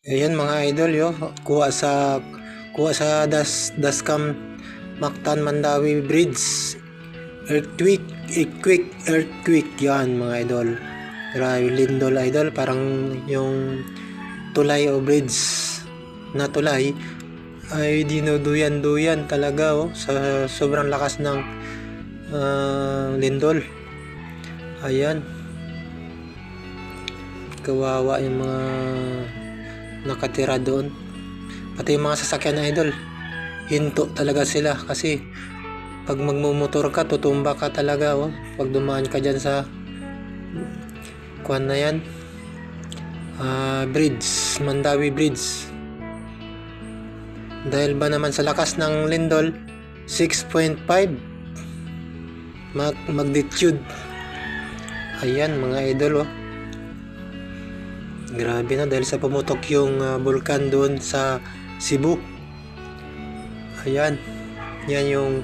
Ayan mga idol yo, kuha sa Dascam Mactan Mandawi Bridge. Earthquake yan mga idol. Grabe lindol idol, parang yung tulay o bridge na tulay ay dinuduyan-duyan talaga sa sobrang lakas ng lindol. Ayan, kawawa yung mga nakatira doon, pati yung mga sasakyan na idol, hinto talaga sila kasi pag magmumotor ka tutumba ka talaga pag dumaan ka dyan sa kuan na yan, bridge, Mandawi Bridge, dahil ba naman sa lakas ng lindol 6.5 magnitude. Ayan mga idol grabe na dahil sa pumutok yung bulkan doon sa Cebu. Ayan, yan yung